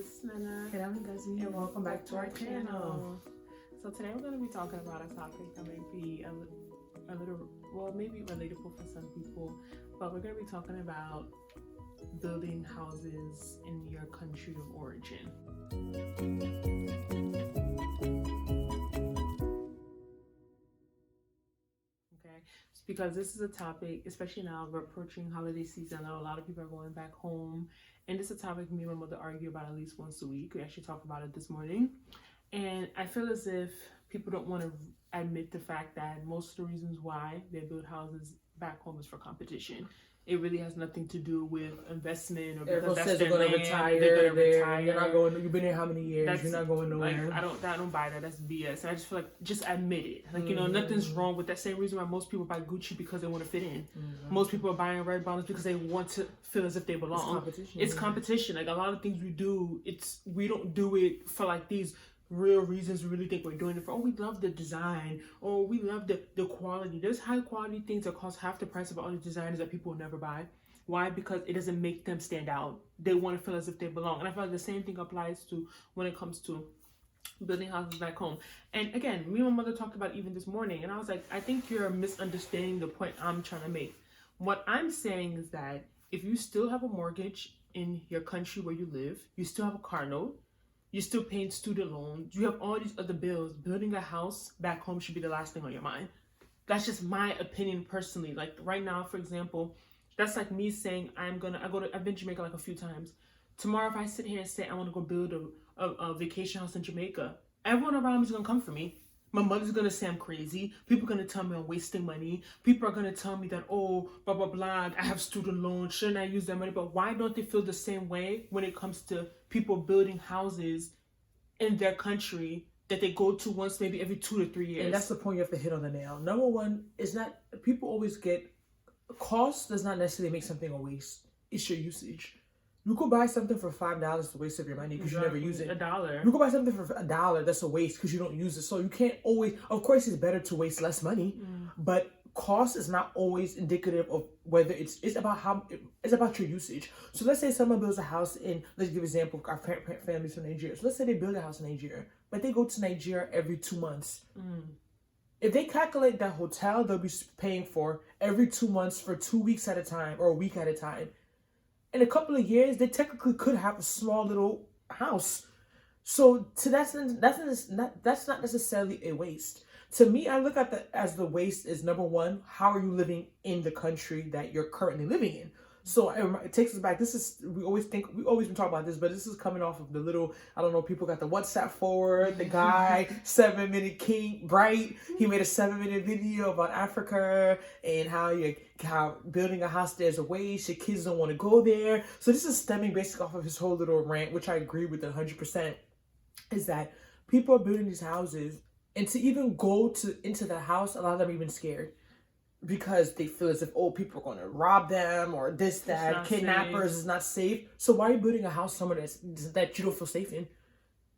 This is Nnena. And I'm Ngozi, and welcome back to our channel. So today we're going to be talking about a topic that may be a little, well, maybe relatable for some people, but we're going to be talking about building houses in your country of origin. Okay, it's because this is a topic, especially now we're approaching holiday season. I know a lot of people are going back home, and this is a topic me and my mother argue about at least once a week. We actually talked about it this morning, and I feel as if people don't want to admit the fact that most of the reasons why they build houses back home is for competition. It really has nothing to do with investment or because Everyone that's says their they're going to land, retire. they're going to retire. You're not going. You've been here how many years? You're not going nowhere. Like, I don't buy that. That's BS. And I just feel like just admit it. Like, you know, nothing's wrong with that. Same reason why most people buy Gucci, because they want to fit in. Most people are buying red bottoms because they want to feel as if they belong. It's competition. It's competition. Like, a lot of things we do, we don't do it for like these real reasons. We really think we're doing it for, oh, we love the design, or we love the quality. There's high quality things that cost half the price of all the designers that people will never buy. Why? Because it doesn't make them stand out. They want to feel as if they belong. And I feel like the same thing applies to when it comes to building houses back home. And again, me and my mother talked about it even this morning, and I was like, I think you're misunderstanding the point I'm trying to make. What I'm saying is that if you still have a mortgage in your country where you live, you still have a car note, you're still paying student loans, you have all these other bills, building a house back home should be the last thing on your mind. That's just my opinion personally. Like right now, for example, that's like me saying I've been to Jamaica like a few times. Tomorrow, if I sit here and say I want to go build a vacation house in Jamaica, everyone around me is going to come for me. My mother's going to say I'm crazy. People are going to tell me I'm wasting money. People are going to tell me that, oh, blah, blah, blah, I have student loans. Shouldn't I use that money? But why don't they feel the same way when it comes to people building houses in their country that they go to once maybe every 2 to 3 years? And that's the point you have to hit on the nail. Number one is not, people always get, cost does not necessarily make something a waste. It's your usage. You could buy something for $5 to waste of your money because you never use it. $1. You could buy something for $1 that's a waste because you don't use it. So you can't always, of course it's better to waste less money, but cost is not always indicative of whether it's about your usage. So let's say someone builds a house in, let's give an example, our families from Nigeria. So let's say they build a house in Nigeria, but they go to Nigeria every 2 months. If they calculate that hotel they'll be paying for every 2 months for 2 weeks at a time or a week at a time, in a couple of years, they technically could have a small little house. So that's not necessarily a waste. To me, I look at as the waste is, number one, how are you living in the country that you're currently living in? So it takes us back. We always been talking about this, but this is coming off of the little, I don't know, people got the WhatsApp forward, the guy, 7-minute King, Bright, he made a 7-minute video about Africa and how building a house there is a waste, your kids don't want to go there. So this is stemming basically off of his whole little rant, which I agree with 100%, is that people are building these houses, and to even go into the house, a lot of them are even scared. Because they feel as if, oh, people are going to rob them or this, that, kidnappers is not safe. So why are you building a house somewhere that you don't feel safe in?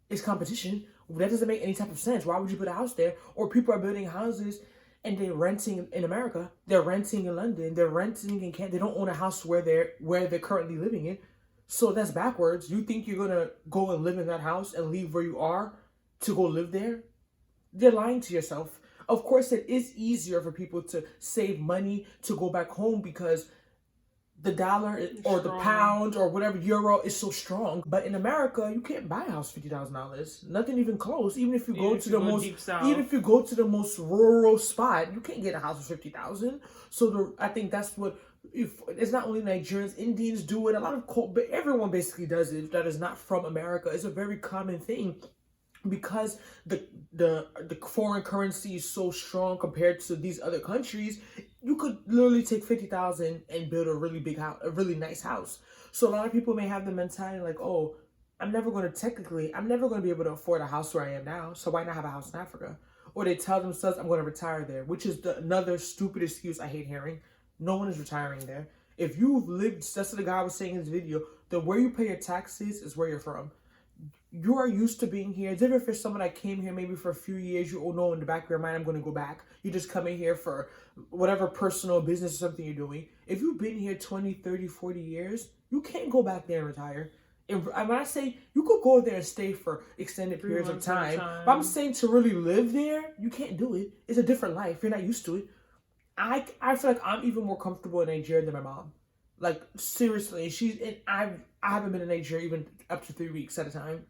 It's competition. That doesn't make any type of sense. Why would you put a house there? Or people are building houses and they're renting in America. They're renting in London. They're renting in Canada. They don't own a house where they're currently living in. So that's backwards. You think you're going to go and live in that house and leave where you are to go live there? You're lying to yourself. Of course, it is easier for people to save money to go back home because the dollar or the pound or whatever euro is so strong. But in America, you can't buy a house for $50,000. Nothing even close. Even if you go to the most rural spot, you can't get a house for $50,000. So I think that's what. If it's not only Nigerians, Indians do it. A lot of everyone basically does it that is not from America. It's a very common thing. Because the foreign currency is so strong compared to these other countries, you could literally take $50,000 and build a really big house, a really nice house. So a lot of people may have the mentality like, oh, I'm never going to be able to afford a house where I am now. So why not have a house in Africa? Or they tell themselves, I'm going to retire there, which is another stupid excuse I hate hearing. No one is retiring there. If you've lived, that's what the guy was saying in his video, the where you pay your taxes is where you're from. You are used to being here. It's different for someone that came here maybe for a few years. You all know in the back of your mind, I'm going to go back. You just come in here for whatever personal business or something you're doing. If you've been here 20, 30, 40 years, you can't go back there and retire. And when I say you could go there and stay for extended periods of time, but I'm saying to really live there, you can't do it. It's a different life. You're not used to it. I feel like I'm even more comfortable in Nigeria than my mom. Like seriously, I haven't been in Nigeria even up to 3 weeks at a time.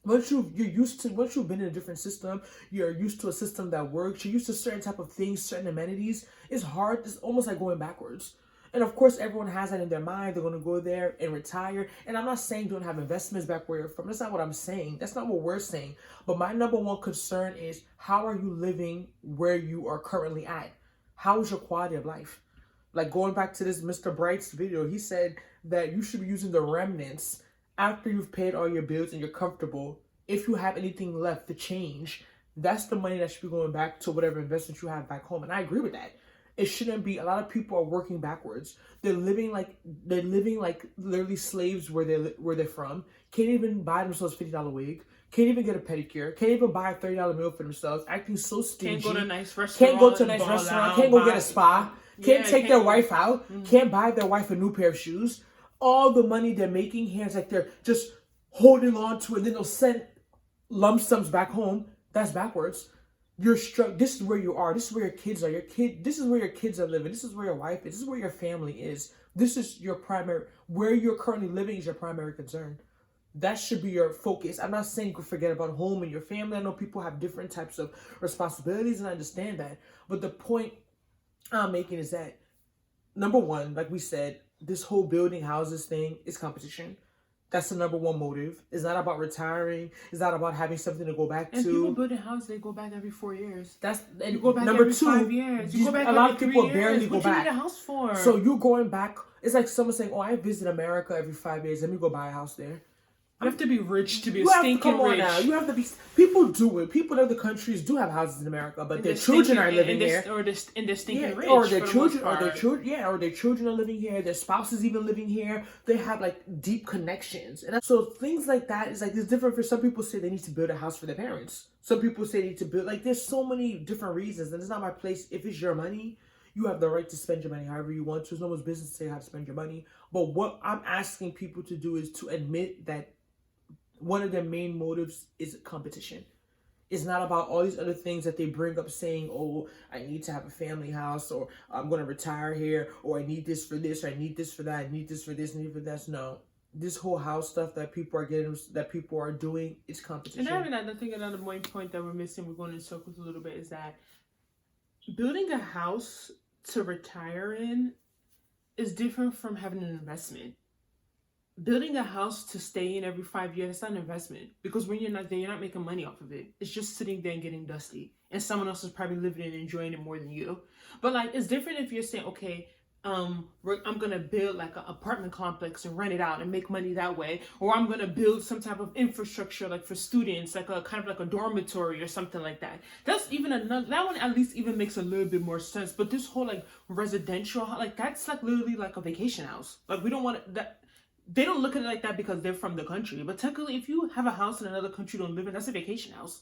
Once you've been in a different system, you're used to a system that works. You're used to certain type of things, certain amenities. It's hard. It's almost like going backwards. And of course, everyone has that in their mind. They're going to go there and retire. And I'm not saying don't have investments back where you're from. That's not what I'm saying. That's not what we're saying. But my number one concern is, how are you living where you are currently at? How is your quality of life? Like going back to this Mr. Bright's video, he said that you should be using the remnants after you've paid all your bills and you're comfortable. If you have anything left to change, that's the money that should be going back to whatever investment you have back home. And I agree with that. It shouldn't be. A lot of people are working backwards. They're living like literally slaves where they're from. Can't even buy themselves $50 wig. Can't even get a pedicure. Can't even buy a $30 meal for themselves. Acting so stingy. Can't go to a nice restaurant. Can't go to a nice restaurant. Can't go get a spa. Can't take their wife out. Can't buy their wife a new pair of shoes. All the money they're making here is like they're just holding on to it. Then they'll send lump sums back home. That's backwards. You're struck. This is where you are. This is where your kids are. This is where your kids are living. This is where your wife is. This is where your family is. This is your primary. Where you're currently living is your primary concern. That should be your focus. I'm not saying you can forget about home and your family. I know people have different types of responsibilities, and I understand that. But the point I'm making is that, number one, like we said, this whole building houses thing is competition. That's the number one motive. It's not about retiring. It's not about having something to go back to. And people build a house, they go back every 4 years. And you go back number every two, 5 years. You go back a lot every of people 3 barely years. go What back. you need a house for? So you're going back. It's like someone saying, "Oh, I visit America every 5 years. Let me go buy a house there." You have to be rich to be You stinking come on rich. now. You have to be. People do it. People in other countries do have houses in America, but their children are living here, or they're stinking rich. or their children, or their children are living here. Their spouses even living here. They have like deep connections, and so things like that is like it's different. For some people say they need to build a house for their parents. Some people say they need to build like there's so many different reasons, and it's not my place. If it's your money, you have the right to spend your money however you want to. It's no one's business to say how to spend your money. But what I'm asking people to do is to admit that one of their main motives is competition. It's not about all these other things that they bring up saying, "Oh, I need to have a family house," or "I'm going to retire here," or "I need this for this," or "I need this for that," "I need this for this," "I need for that." No. This whole house stuff that people are doing, it's competition. And I think another main point that we're missing, we're going in circles a little bit, is that building a house to retire in is different from having an investment. Building a house to stay in every 5 years, it's not an investment. Because when you're not there, you're not making money off of it. It's just sitting there and getting dusty. And someone else is probably living and enjoying it more than you. But like, it's different if you're saying, okay, I'm going to build like an apartment complex and rent it out and make money that way. Or I'm going to build some type of infrastructure like for students, like a kind of like a dormitory or something like that. That's even another, that one at least even makes a little bit more sense. But this whole like residential, like that's like literally like a vacation house. Like we don't want that. They don't look at it like that because they're from the country. But technically, if you have a house in another country you don't live in, that's a vacation house.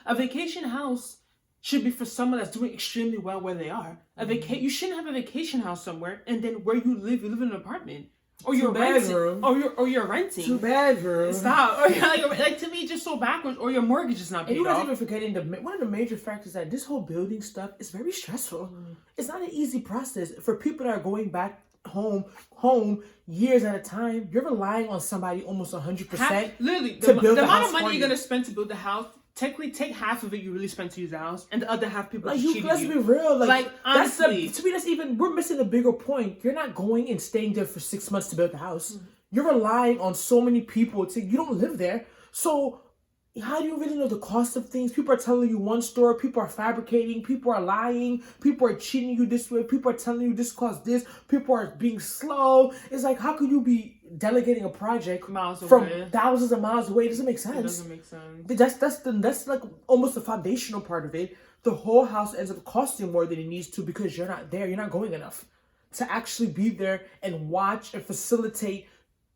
A vacation house should be for someone that's doing extremely well where they are. You shouldn't have a vacation house somewhere and then where you live in an apartment. Or you're renting. Or you're renting. 2 bedrooms. Stop. Or like to me, it's just so backwards. Or your mortgage is not paid off. And you guys even forgetting one of the major factors that this whole building stuff is very stressful. It's not an easy process for people that are going back home years at a time. You're relying on somebody almost 100%. Literally, to build the the amount house of money for you're you. gonna spend to build the house. Technically, take half of it you really spent to use the house, and the other half people Like cheated you. let's be real. Like honestly, to me, that's even we're missing a bigger point. You're not going and staying there for 6 months to build the house. You're relying on so many people you don't live there. So how do you really know the cost of things? People are telling you one story. People are fabricating. People are lying. People are cheating you this way. People are telling you this costs this. People are being slow. It's like, how could you be delegating a project from thousands of miles away? It doesn't make sense. It doesn't make sense. That's like almost the foundational part of it. The whole house ends up costing more than it needs to because you're not there. You're not going enough to actually be there and watch and facilitate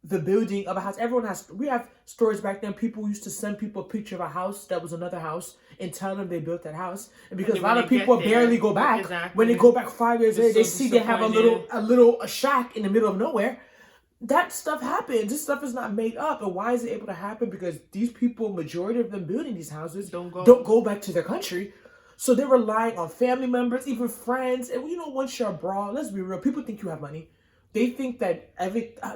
the building of a house. We have stories back then. People used to send people a picture of a house that was another house and tell them they built that house. And because a lot of people barely go back, when they go back 5 years later, they see they have a little shack in the middle of nowhere. that stuff happens. This stuff is not made up. And why is it able to happen? Because these people, majority of them building these houses, don't go back to their country. So they're relying on family members, even friends. And once you're abroad, let's be real, people think you have money. They think that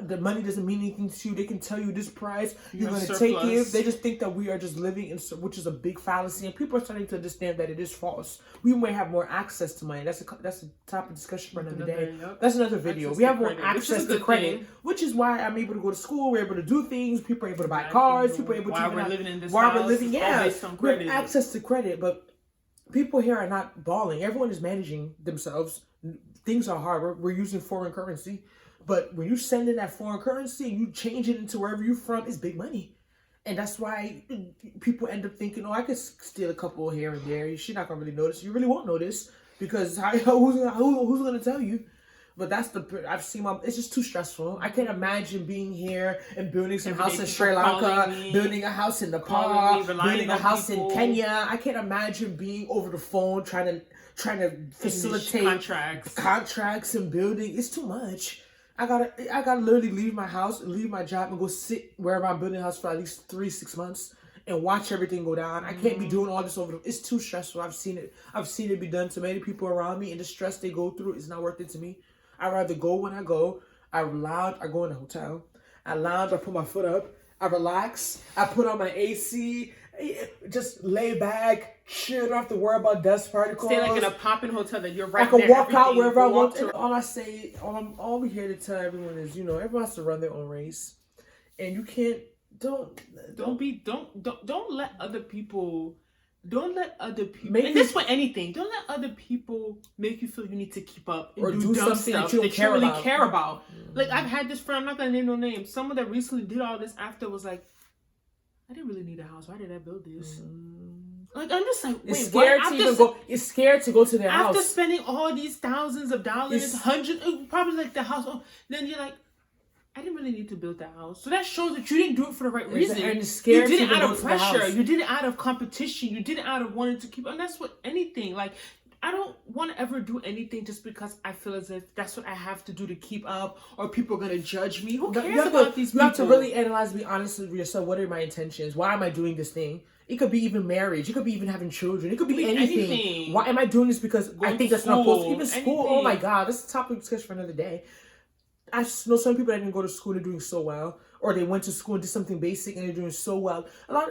the money doesn't mean anything to you. They can tell you this price, you're going to take it. They just think that we are just living in, which is a big fallacy. And people are starting to understand that it is false. We may have more access to money. That's a topic of discussion for another day. That's another video. We have more access to credit, which is why I'm able to go to school. We're able to do things. People are able to buy cars. People are able to while we're living in this while house, we're living, we have access to credit. But people here are not balling. Everyone is managing themselves. Things are hard. We're using foreign currency. But when you send in that foreign currency and you change it into wherever you're from, it's big money. And that's why people end up thinking, I could steal a couple here and there. You're not going to really notice. You really won't notice because who's going to tell you? But I've seen it's just too stressful. I can't imagine being here and building some house in Sri Lanka, building a house in Nepal, building a house in Kenya. I can't imagine being over the phone trying to facilitate contracts and building. It's too much. I gotta literally leave my house, leave my job, and go sit wherever I'm building a house for at least 3-6 months and watch everything go down. I can't be doing all this it's too stressful. I've seen it be done to many people around me, and the stress they go through is not worth it to me. I'd rather go when I go. I lounge, I go in a hotel. I lounge, I put my foot up, I relax, I put on my AC, just lay back, chill, don't have to worry about dust particles. Stay like in a popping hotel that you're right there. I can walk out wherever I want to. All we here to tell everyone is, everyone has to run their own race. And you can't, don't let other people, and this for anything, don't let other people make you feel you need to keep up and or do dumb something stuff that you really care about. Like, I've had this friend, I'm not going to name no names, someone that recently did all this after was like, I didn't really need a house. Why did I build this? Like, I'm just like, wait, you're scared to go to their house. After spending all these thousands of dollars, hundreds, probably like the house, then you're like, I didn't really need to build that house. So that shows that you didn't do it for the right reason. And scared you did it out of pressure. You did it out of competition. You did it out of wanting to keep, and that's what anything, like, I don't want to ever do anything just because I feel as if that's what I have to do to keep up or people are going to judge me. Who cares about these people? You have to really analyze, be honest with yourself. What are my intentions? Why am I doing this thing? It could be even marriage. It could be even having children. It could be anything. Why am I doing this? Because I think that's not supposed to. Even school. Oh my God. That's a topic of discussion for another day. I know some people that didn't go to school, they're doing so well. Or they went to school and did something basic and they're doing so well.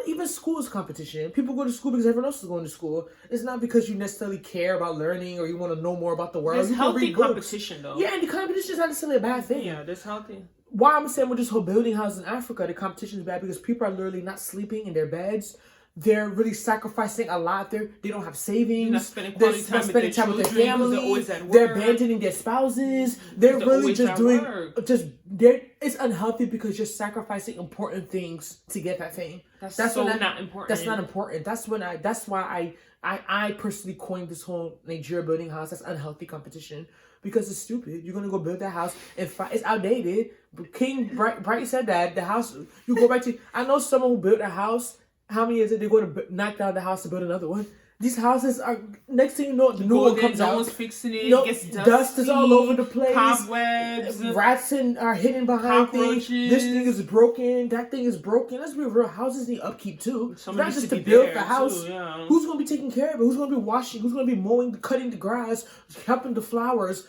Even school is competition. People go to school because everyone else is going to school. It's not because you necessarily care about learning or you want to know more about the world. There's healthy competition, though. Yeah, and the competition is not necessarily a bad thing. Yeah, there's healthy. Why I'm saying with this whole building house in Africa, the competition is bad because people are literally not sleeping in their beds. They're really sacrificing a lot. They don't have savings. Not spending quality time with their family. They're abandoning their spouses. They're really just doing it's unhealthy because you're sacrificing important things to get that thing. That's not important. That's not important. That's why I personally coined this whole Nigeria building house. That's unhealthy competition because it's stupid. You're gonna go build that house and it's outdated. King Bright said that the house you go back to. I know someone who built a house. How many years did they go to knock down the house to build another one? These houses are, next thing you know, the new one comes out. No one's fixing it. It gets dusty, dust is all over the place. Cobwebs. Rats are hidden behind things. This thing is broken. That thing is broken. Let's be real. Houses need upkeep too. It's not just to build the house. Too, yeah. Who's going to be taking care of it? Who's going to be washing? Who's going to be mowing, cutting the grass, helping the flowers,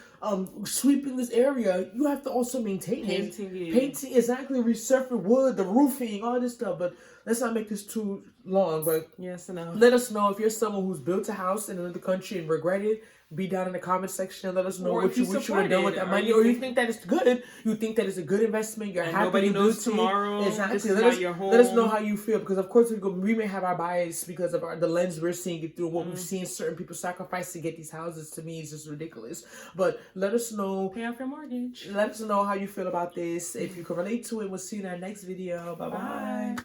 sweeping this area? You have to also maintain it. Painting, exactly. Resurfacing wood, the roofing, all this stuff. But let's not make this too long. But yes, no. Let us know if you're someone who's built a house in another country and regret it. Be down in the comment section and let us know what you wish you would have done with that money, or you think that it's good. You think that it's a good investment. You're happy. Nobody knows tomorrow. Exactly. Let us know how you feel, because of course we may have our bias because of the lens we're seeing it through. What we've seen certain people sacrifice to get these houses, to me, is just ridiculous. But let us know. Pay off your mortgage. Let us know how you feel about this. If you can relate to it, we'll see you in our next video. Bye bye.